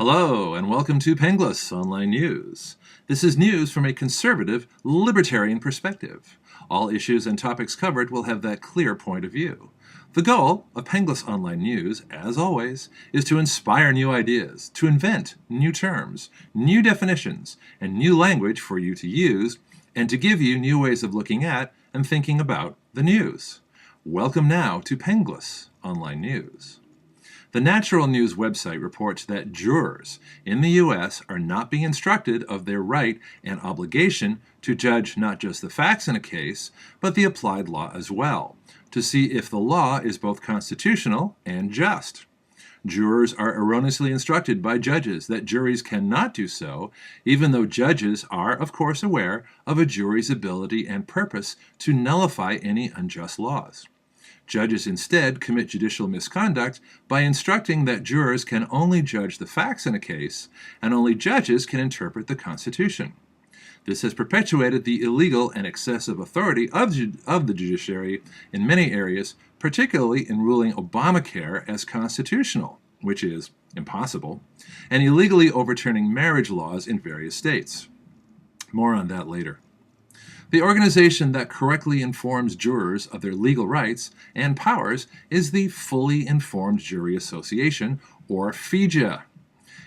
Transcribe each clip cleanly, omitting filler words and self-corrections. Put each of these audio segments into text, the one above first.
Hello, and welcome to Penglis Online News. This is news from a conservative, libertarian perspective. All issues and topics covered will have that clear point of view. The goal of Penglis Online News, as always, is to inspire new ideas, to invent new terms, new definitions, and new language for you to use, and to give you new ways of looking at and thinking about the news. Welcome now to Penglis Online News. The Natural News website reports that jurors in the U.S. are not being instructed of their right and obligation to judge not just the facts in a case, but the applied law as well, to see if the law is both constitutional and just. Jurors are erroneously instructed by judges that juries cannot do so, even though judges are, of course, aware of a jury's ability and purpose to nullify any unjust laws. Judges instead commit judicial misconduct by instructing that jurors can only judge the facts in a case, and only judges can interpret the Constitution. This has perpetuated the illegal and excessive authority of the judiciary in many areas, particularly in ruling Obamacare as constitutional, which is impossible, and illegally overturning marriage laws in various states. More on that later. The organization that correctly informs jurors of their legal rights and powers is the Fully Informed Jury Association, or FIJA.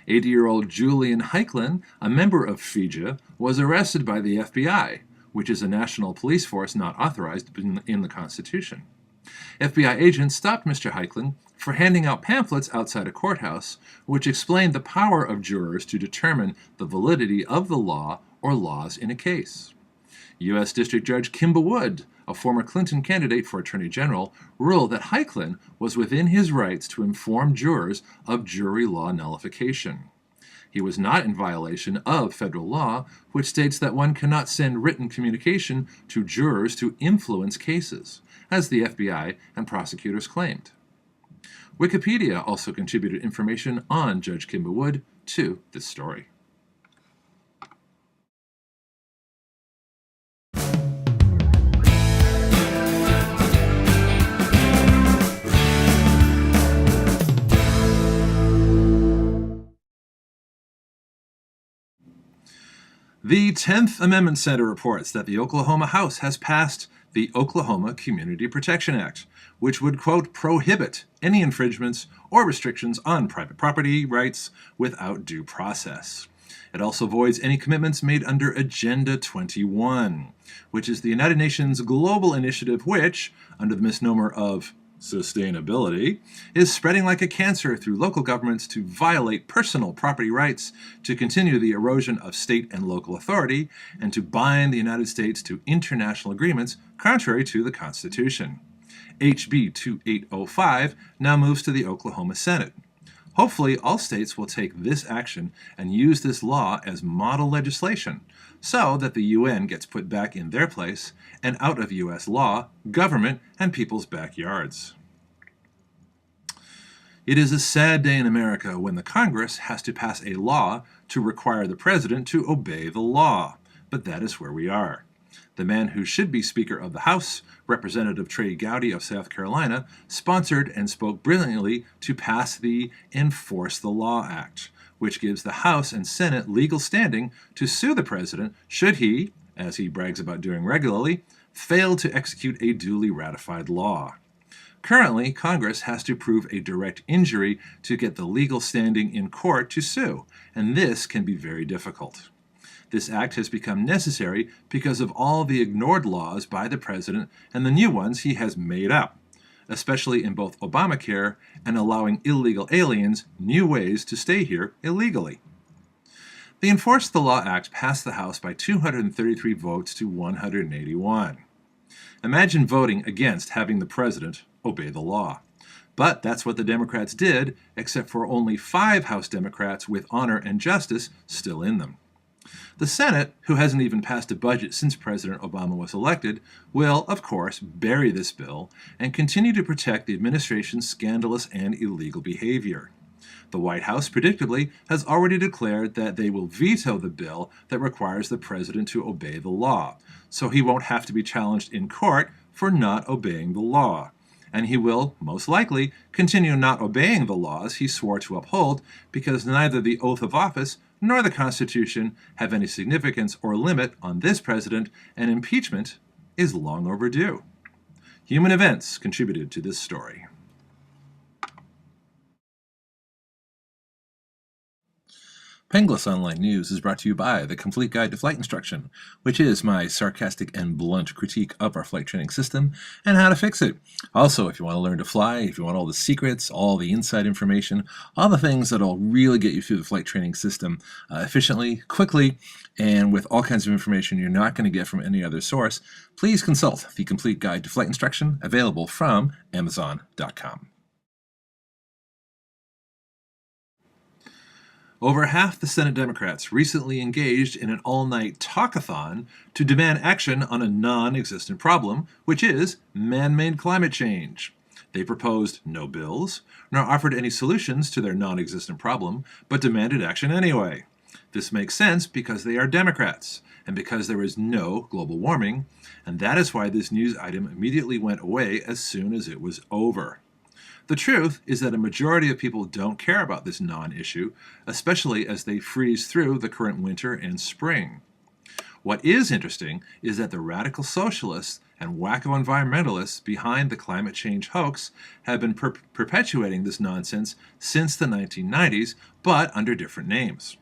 80-year-old Julian Heiklin, a member of FIJA, was arrested by the FBI, which is a national police force not authorized in the Constitution. FBI agents stopped Mr. Heiklin for handing out pamphlets outside a courthouse, which explained the power of jurors to determine the validity of the law or laws in a case. U.S. District Judge Kimba Wood, a former Clinton candidate for Attorney General, ruled that Heiklin was within his rights to inform jurors of jury law nullification. He was not in violation of federal law, which states that one cannot send written communication to jurors to influence cases, as the FBI and prosecutors claimed. Wikipedia also contributed information on Judge Kimba Wood to this story. The 10th Amendment Center reports that the Oklahoma House has passed the Oklahoma Community Protection Act, which would, quote, prohibit any infringements or restrictions on private property rights without due process. It also voids any commitments made under Agenda 21, which is the United Nations global initiative which, under the misnomer of sustainability, is spreading like a cancer through local governments to violate personal property rights, to continue the erosion of state and local authority, and to bind the United States to international agreements contrary to the Constitution. HB 2805 now moves to the Oklahoma Senate. Hopefully, all states will take this action and use this law as model legislation so that the UN gets put back in their place and out of U.S. law, government, and people's backyards. It is a sad day in America when the Congress has to pass a law to require the president to obey the law, but that is where we are. The man who should be Speaker of the House, Representative Trey Gowdy of South Carolina, sponsored and spoke brilliantly to pass the Enforce the Law Act, which gives the House and Senate legal standing to sue the president should he, as he brags about doing regularly, fail to execute a duly ratified law. Currently, Congress has to prove a direct injury to get the legal standing in court to sue, and this can be very difficult. This act has become necessary because of all the ignored laws by the president and the new ones he has made up, especially in both Obamacare and allowing illegal aliens new ways to stay here illegally. The Enforce the Law Act passed the House by 233 votes to 181. Imagine voting against having the president obey the law. But that's what the Democrats did, except for only 5 House Democrats with honor and justice still in them. The Senate, who hasn't even passed a budget since President Obama was elected, will, of course, bury this bill and continue to protect the administration's scandalous and illegal behavior. The White House, predictably, has already declared that they will veto the bill that requires the president to obey the law, so he won't have to be challenged in court for not obeying the law. and he will, most likely, continue not obeying the laws he swore to uphold because neither the oath of office nor the Constitution have any significance or limit on this president, and impeachment is long overdue. Human events contributed to this story. Penglis Online News is brought to you by The Complete Guide to Flight Instruction, which is my sarcastic and blunt critique of our flight training system and how to fix it. Also, if you want to learn to fly, if you want all the secrets, all the inside information, all the things that will really get you through the flight training system efficiently, quickly, and with all kinds of information you're not going to get from any other source, please consult The Complete Guide to Flight Instruction, available from Amazon.com. Over half the Senate Democrats recently engaged in an all-night talkathon to demand action on a non-existent problem, which is man-made climate change. They proposed no bills, nor offered any solutions to their non-existent problem, but demanded action anyway. This makes sense because they are Democrats, and because there is no global warming, and that is why this news item immediately went away as soon as it was over. The truth is that a majority of people don't care about this non-issue, especially as they freeze through the current winter and spring. What is interesting is that the radical socialists and wacko environmentalists behind the climate change hoax have been perpetuating this nonsense since the 1990s, but under different names.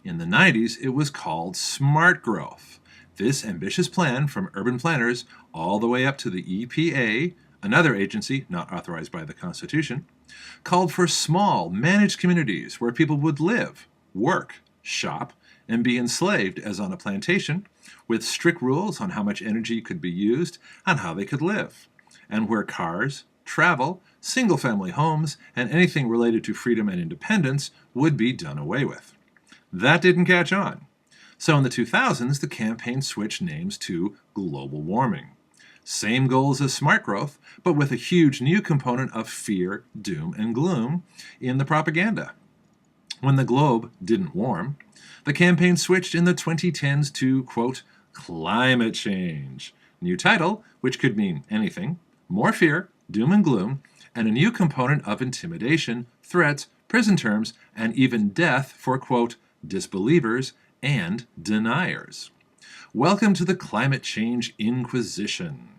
In the 90s, it was called smart growth. This ambitious plan from urban planners all the way up to the EPA, another agency not authorized by the Constitution, called for small, managed communities where people would live, work, shop, and be enslaved as on a plantation, with strict rules on how much energy could be used and how they could live, and where cars, travel, single-family homes, and anything related to freedom and independence would be done away with. That didn't catch on. So in the 2000s, the campaign switched names to global warming. Same goals as smart growth, but with a huge new component of fear, doom, and gloom in the propaganda. When the globe didn't warm, the campaign switched in the 2010s to, quote, climate change. New title, which could mean anything, more fear, doom and gloom, and a new component of intimidation, threats, prison terms, and even death for, quote, disbelievers and deniers. Welcome to the Climate Change Inquisition.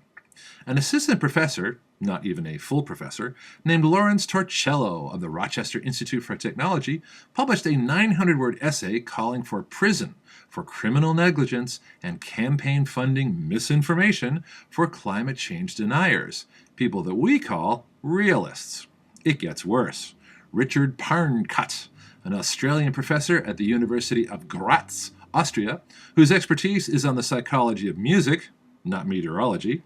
An assistant professor, not even a full professor, named Lawrence Torcello of the Rochester Institute for Technology published a 900-word essay calling for prison for criminal negligence and campaign funding misinformation for climate change deniers, people that we call realists. It gets worse. Richard Parncut, an Australian professor at the University of Graz, Austria, whose expertise is on the psychology of music, not meteorology,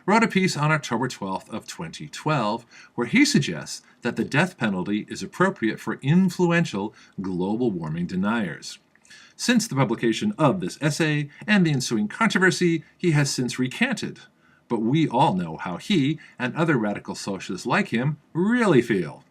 wrote a piece on October 12th of 2012 where he suggests that the death penalty is appropriate for influential global warming deniers. Since the publication of this essay and the ensuing controversy, he has since recanted. But we all know how he and other radical socialists like him really feel.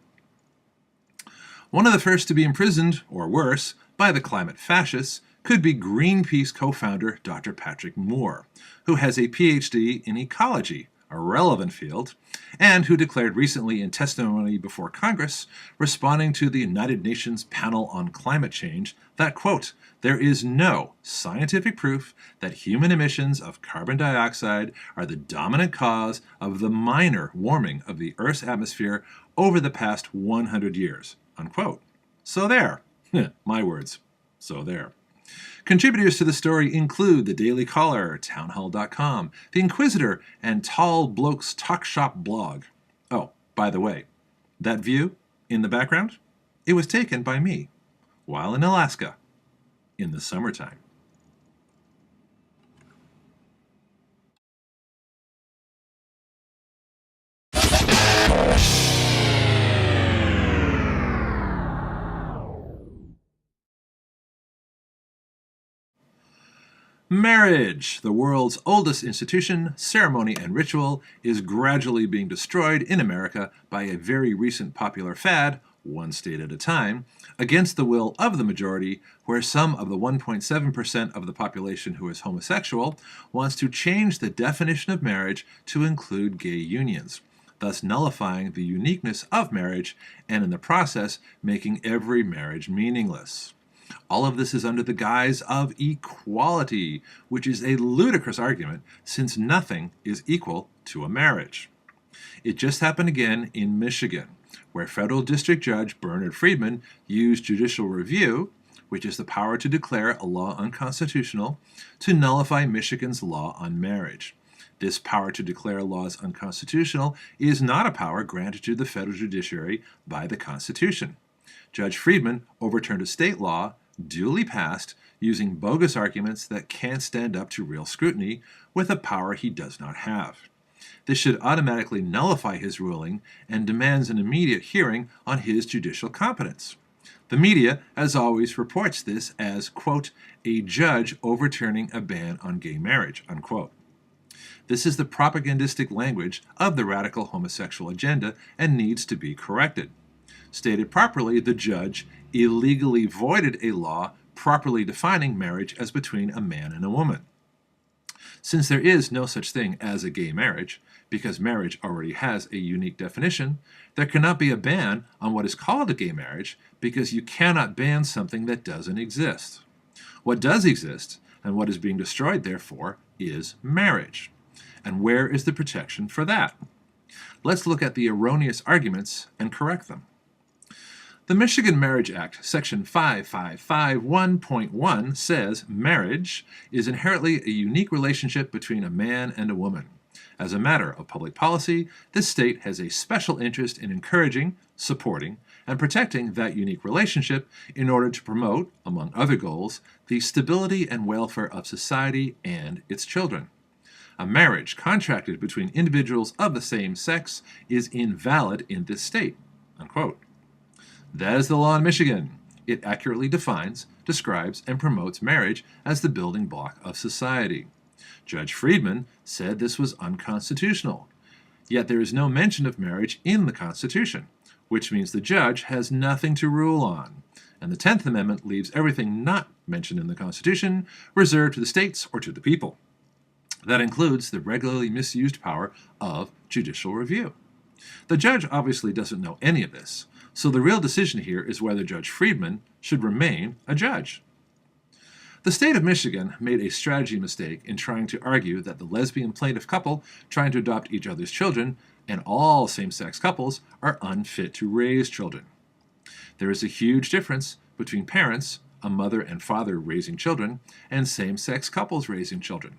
One of the first to be imprisoned, or worse, by the climate fascists could be Greenpeace co-founder Dr. Patrick Moore, who has a PhD in ecology, a relevant field, and who declared recently in testimony before Congress, responding to the United Nations panel on climate change, that, quote, there is no scientific proof that human emissions of carbon dioxide are the dominant cause of the minor warming of the Earth's atmosphere over the past 100 years, unquote. So there. My words. So there. Contributors to the story include the Daily Caller, townhall.com, the Inquisitor, and Tall Blokes Talk Shop blog. Oh, by the way, that view in the background, it was taken by me while in Alaska in the summertime. Marriage, the world's oldest institution, ceremony, and ritual, is gradually being destroyed in America by a very recent popular fad, one state at a time, against the will of the majority, where some of the 1.7% of the population who is homosexual wants to change the definition of marriage to include gay unions. thus nullifying the uniqueness of marriage and in the process making every marriage meaningless. All of this is under the guise of equality, which is a ludicrous argument since nothing is equal to a marriage. It just happened again in Michigan, where Federal District Judge Bernard Friedman used judicial review, which is the power to declare a law unconstitutional, to nullify Michigan's law on marriage. This power to declare laws unconstitutional is not a power granted to the federal judiciary by the Constitution. Judge Friedman overturned a state law, duly passed, using bogus arguments that can't stand up to real scrutiny, with a power he does not have. This should automatically nullify his ruling and demands an immediate hearing on his judicial competence. The media, as always, reports this as, quote, a judge overturning a ban on gay marriage, unquote. This is the propagandistic language of the radical homosexual agenda and needs to be corrected. Stated properly, the judge illegally voided a law properly defining marriage as between a man and a woman. Since there is no such thing as a gay marriage, because marriage already has a unique definition, there cannot be a ban on what is called a gay marriage because you cannot ban something that doesn't exist. What does exist, and what is being destroyed, therefore, is marriage. And where is the protection for that? Let's look at the erroneous arguments and correct them. The Michigan Marriage Act, Section 5551.1 says marriage is inherently a unique relationship between a man and a woman. As a matter of public policy, this state has a special interest in encouraging, supporting, and protecting that unique relationship in order to promote, among other goals, the stability and welfare of society and its children. A marriage contracted between individuals of the same sex is invalid in this state, unquote. That is the law in Michigan. It accurately defines, describes, and promotes marriage as the building block of society. Judge Friedman said this was unconstitutional. Yet there is no mention of marriage in the Constitution, which means the judge has nothing to rule on. And the 10th Amendment leaves everything not mentioned in the Constitution reserved to the states or to the people. That includes the regularly misused power of judicial review. The judge obviously doesn't know any of this, so the real decision here is whether Judge Friedman should remain a judge. The state of Michigan made a strategy mistake in trying to argue that the lesbian plaintiff couple trying to adopt each other's children and all same-sex couples are unfit to raise children. There is a huge difference between parents, a mother and father raising children, and same-sex couples raising children.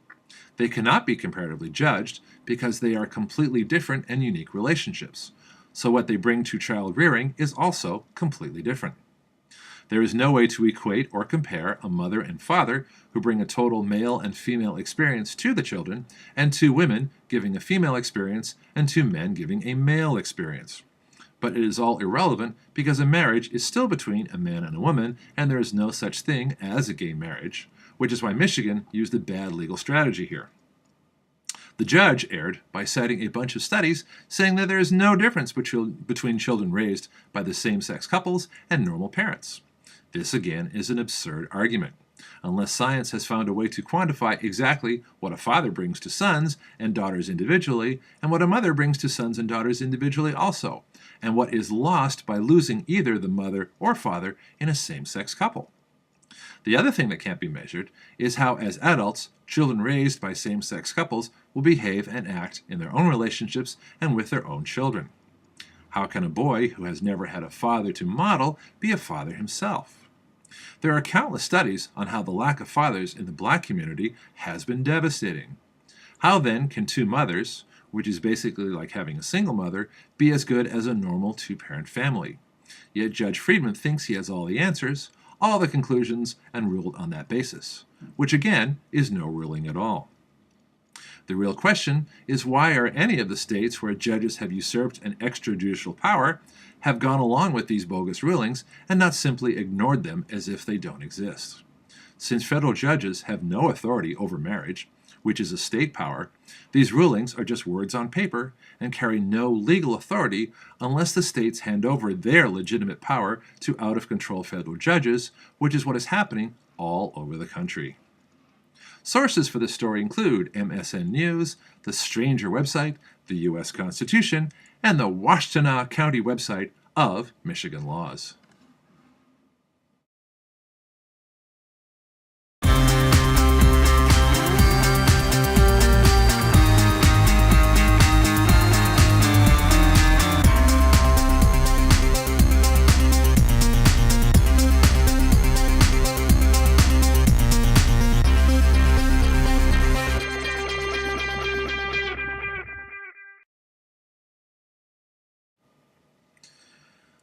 They cannot be comparatively judged because they are completely different and unique relationships. So what they bring to child rearing is also completely different. There is no way to equate or compare a mother and father who bring a total male and female experience to the children, and two women giving a female experience and two men giving a male experience. But it is all irrelevant because a marriage is still between a man and a woman, and there is no such thing as a gay marriage, which is why Michigan used a bad legal strategy here. The judge erred by citing a bunch of studies saying that there is no difference between children raised by the same-sex couples and normal parents. This, again, is an absurd argument. Unless science has found a way to quantify exactly what a father brings to sons and daughters individually, and what a mother brings to sons and daughters individually also, and what is lost by losing either the mother or father in a same-sex couple. The other thing that can't be measured is how, as adults, children raised by same-sex couples will behave and act in their own relationships and with their own children. How can a boy who has never had a father to model be a father himself? There are countless studies on how the lack of fathers in the black community has been devastating. How then can two mothers, which is basically like having a single mother, be as good as a normal two-parent family? Yet Judge Friedman thinks he has all the answers, all the conclusions, and ruled on that basis, which again is no ruling at all. The real question is why are any of the states where judges have usurped an extrajudicial power have gone along with these bogus rulings and not simply ignored them as if they don't exist? Since federal judges have no authority over marriage, which is a state power, these rulings are just words on paper and carry no legal authority unless the states hand over their legitimate power to out-of-control federal judges, which is what is happening all over the country. Sources for this story include MSN News, the Stranger website, the U.S. Constitution, and the Washtenaw County website of Michigan Laws.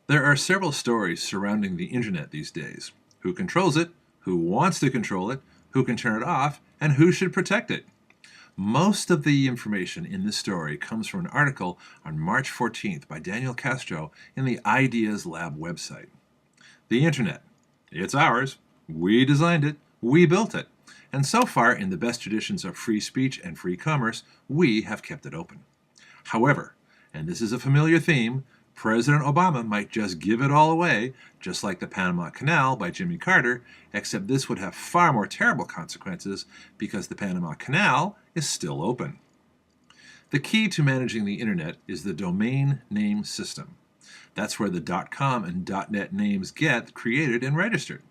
There are several stories surrounding the internet these days. Who controls it, who wants to control it, who can turn it off, and who should protect it. Most of the information in this story comes from an article on March 14th by Daniel Castro in the Ideas Lab website. The internet. It's ours. We designed it. We built it. And so far, in the best traditions of free speech and free commerce, we have kept it open. However, and this is a familiar theme, President Obama might just give it all away, just like the Panama Canal by Jimmy Carter, except this would have far more terrible consequences because the Panama Canal is still open. The key to managing the internet is the domain name system. That's where the .com and .net names get created and registered.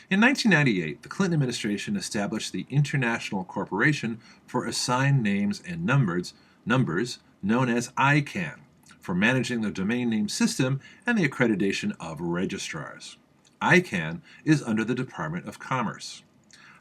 In 1998, the Clinton administration established the International Corporation for Assigned Names and Numbers, known as ICANN, for managing the domain name system and the accreditation of registrars. ICANN is under the Department of Commerce.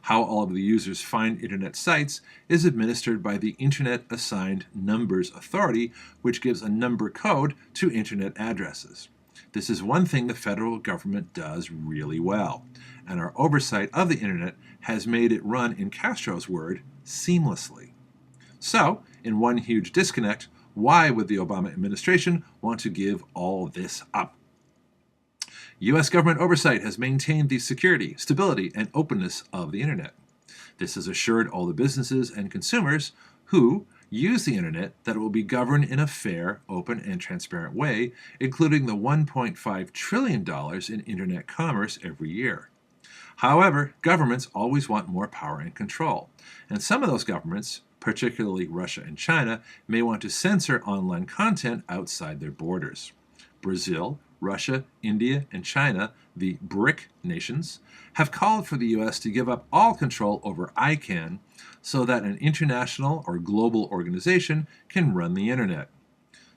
How all of the users find internet sites is administered by the Internet Assigned Numbers Authority, which gives a number code to internet addresses. This is one thing the federal government does really well, and our oversight of the internet has made it run, in Castro's word, seamlessly. So, in one huge disconnect, why would the Obama administration want to give all this up? U.S. government oversight has maintained the security, stability, and openness of the internet. This has assured all the businesses and consumers who use the internet that it will be governed in a fair, open, and transparent way, including the $1.5 trillion in internet commerce every year. However, governments always want more power and control, and some of those governments, particularly Russia and China, may want to censor online content outside their borders. Brazil, Russia, India, and China, the BRIC nations, have called for the U.S. to give up all control over ICANN so that an international or global organization can run the internet.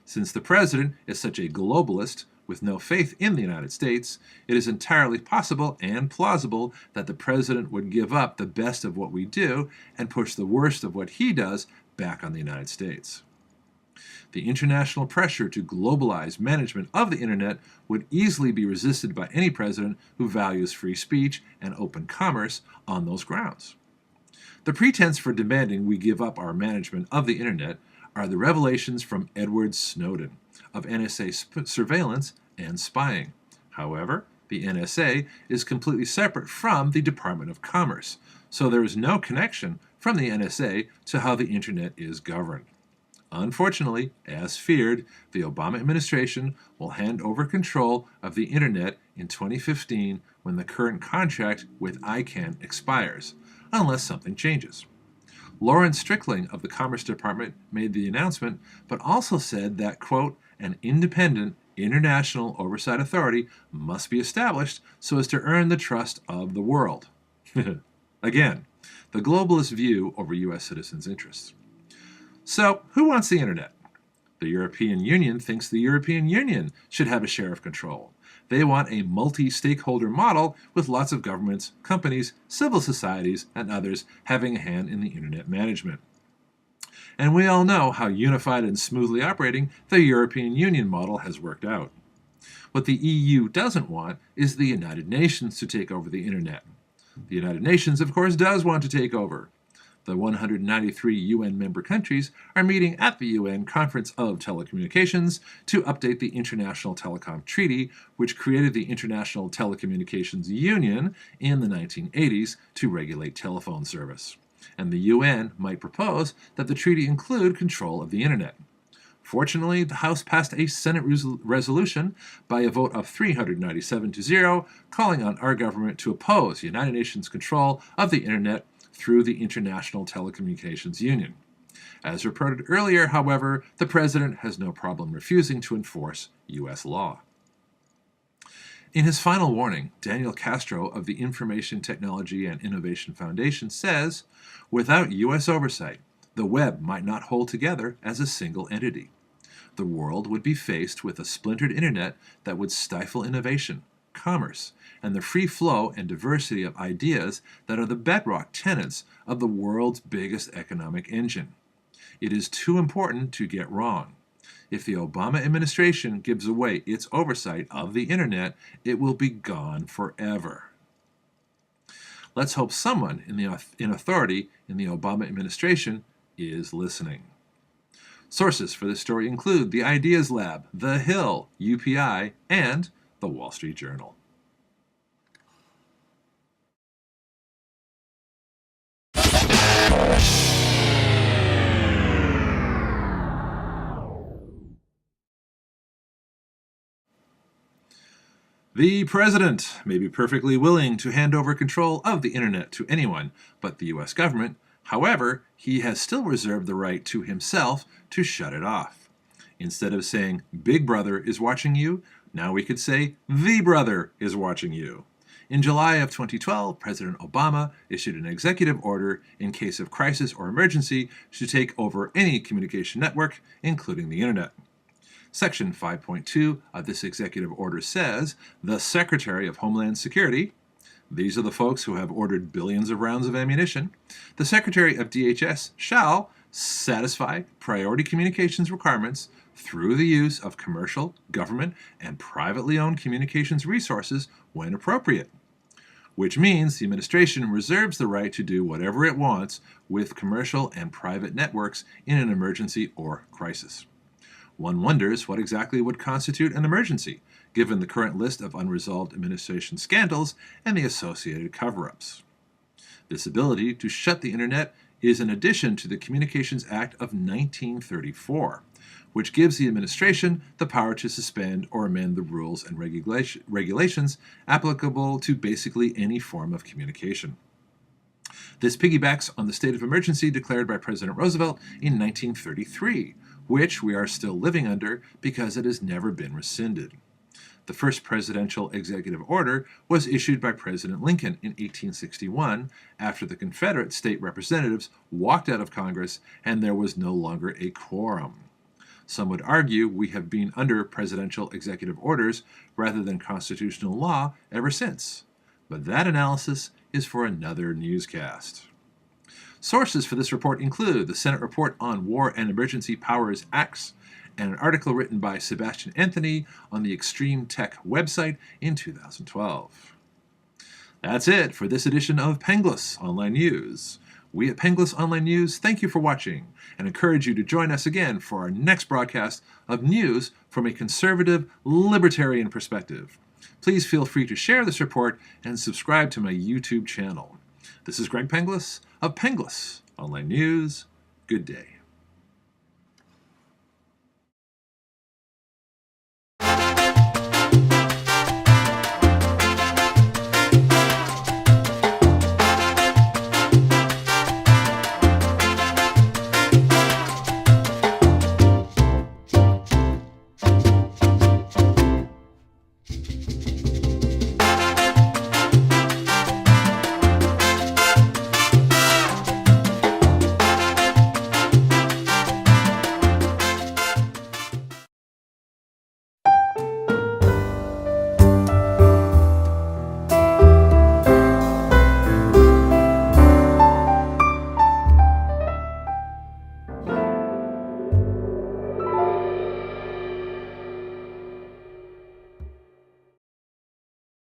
Since the president is such a globalist with no faith in the United States, it is entirely possible and plausible that the president would give up the best of what we do and push the worst of what he does back on the United States. The international pressure to globalize management of the internet would easily be resisted by any president who values free speech and open commerce on those grounds. The pretense for demanding we give up our management of the internet are the revelations from Edward Snowden of NSA surveillance and spying. However, the NSA is completely separate from the Department of Commerce, so there is no connection from the NSA to how the internet is governed. Unfortunately, as feared, the Obama administration will hand over control of the internet in 2015 when the current contract with ICANN expires, unless something changes. Lawrence Strickling of the Commerce Department made the announcement, but also said that, quote, an independent international oversight authority must be established so as to earn the trust of the world. Again, the globalist view over U.S. citizens' interests. So, who wants the internet? The European Union thinks the European Union should have a share of control. They want a multi-stakeholder model with lots of governments, companies, civil societies, and others having a hand in the internet management. And we all know how unified and smoothly operating the European Union model has worked out. What the EU doesn't want is the United Nations to take over the internet. The United Nations, of course, does want to take over. The 193 UN member countries are meeting at the UN Conference of Telecommunications to update the International Telecom Treaty, which created the International Telecommunications Union in the 1980s to regulate telephone service. And the UN might propose that the treaty include control of the internet. Fortunately, the House passed a Senate resolution by a vote of 397 to 0, calling on our government to oppose United Nations control of the internet through the International Telecommunications Union. As reported earlier, however, the president has no problem refusing to enforce U.S. law. In his final warning, Daniel Castro of the Information Technology and Innovation Foundation says, without U.S. oversight, the web might not hold together as a single entity. The world would be faced with a splintered internet that would stifle innovation, commerce, and the free flow and diversity of ideas that are the bedrock tenets of the world's biggest economic engine. It is too important to get wrong. If the Obama administration gives away its oversight of the internet, it will be gone forever. Let's hope someone in authority in the Obama administration is listening. Sources for this story include the Ideas Lab, The Hill, UPI, and the Wall Street Journal. The president may be perfectly willing to hand over control of the internet to anyone but the U.S. government. However, he has still reserved the right to himself to shut it off. Instead of saying, Big Brother is watching you, now we could say, The Brother is watching you. In July of 2012, President Obama issued an executive order in case of crisis or emergency to take over any communication network, including the internet. Section 5.2 of this executive order says, the Secretary of Homeland Security, these are the folks who have ordered billions of rounds of ammunition, the Secretary of DHS shall satisfy priority communications requirements through the use of commercial, government, and privately owned communications resources when appropriate. Which means the administration reserves the right to do whatever it wants with commercial and private networks in an emergency or crisis. One wonders what exactly would constitute an emergency, given the current list of unresolved administration scandals and the associated cover-ups. This ability to shut the internet is an addition to the Communications Act of 1934, which gives the administration the power to suspend or amend the rules and regulations applicable to basically any form of communication. This piggybacks on the state of emergency declared by President Roosevelt in 1933, which we are still living under because it has never been rescinded. The first presidential executive order was issued by President Lincoln in 1861 after the Confederate state representatives walked out of Congress and there was no longer a quorum. Some would argue we have been under presidential executive orders rather than constitutional law ever since, but that analysis is for another newscast. Sources for this report include the Senate Report on War and Emergency Powers Acts and an article written by Sebastian Anthony on the Extreme Tech website in 2012. That's it for this edition of Penglis Online News. We at Penglis Online News thank you for watching and encourage you to join us again for our next broadcast of news from a conservative, libertarian perspective. Please feel free to share this report and subscribe to my YouTube channel. This is Greg Penglis of Penglis Online News. Good day.